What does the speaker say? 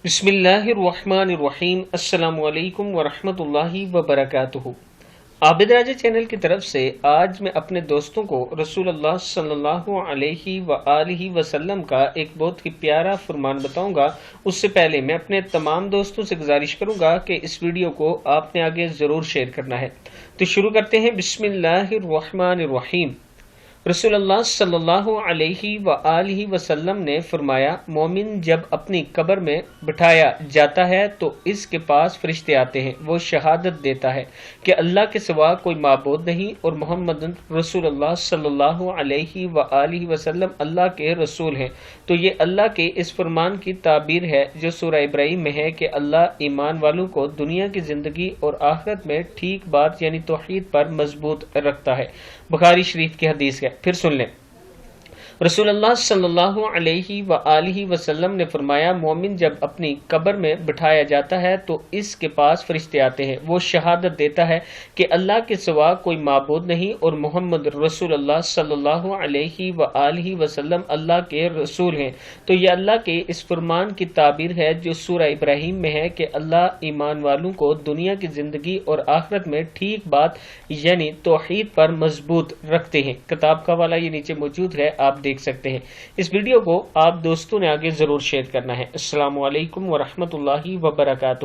بسم اللہ الرحمن الرحیم۔ السلام علیکم ورحمۃ اللہ وبرکاتہ۔ عابد راجہ چینل کی طرف سے آج میں اپنے دوستوں کو رسول اللہ صلی اللہ علیہ وآلہ وسلم کا ایک بہت ہی پیارا فرمان بتاؤں گا۔ اس سے پہلے میں اپنے تمام دوستوں سے گزارش کروں گا کہ اس ویڈیو کو آپ نے آگے ضرور شیئر کرنا ہے۔ تو شروع کرتے ہیں۔ بسم اللہ الرحمن الرحیم۔ رسول اللہ صلی اللہ علیہ وآلہ وسلم نے فرمایا، مومن جب اپنی قبر میں بٹھایا جاتا ہے تو اس کے پاس فرشتے آتے ہیں۔ وہ شہادت دیتا ہے کہ اللہ کے سوا کوئی معبود نہیں اور محمد رسول اللہ صلی اللہ علیہ وآلہ وسلم اللہ کے رسول ہیں۔ تو یہ اللہ کے اس فرمان کی تعبیر ہے جو سورہ ابراہیم میں ہے کہ اللہ ایمان والوں کو دنیا کی زندگی اور آخرت میں ٹھیک بات یعنی توحید پر مضبوط رکھتا ہے۔ بخاری شریف کی حدیث ہے۔ پھر سن لیں۔ رسول اللہ صلی اللہ علیہ وآلہ وسلم نے فرمایا، مومن جب اپنی قبر میں بٹھایا جاتا ہے تو اس کے پاس فرشتے آتے ہیں۔ وہ شہادت دیتا ہے کہ اللہ کے سوا کوئی معبود نہیں اور محمد رسول اللہ صلی اللہ علیہ وآلہ وسلم اللہ کے رسول ہیں۔ تو یہ اللہ کے اس فرمان کی تعبیر ہے جو سورہ ابراہیم میں ہے کہ اللہ ایمان والوں کو دنیا کی زندگی اور آخرت میں ٹھیک بات یعنی توحید پر مضبوط رکھتے ہیں۔ کتاب کا حوالہ یہ نیچے موجود ہے، آپ دیکھ سکتے ہیں۔ اس ویڈیو کو آپ دوستوں نے آگے ضرور شیئر کرنا ہے۔ السلام علیکم ورحمۃ اللہ وبرکاتہ۔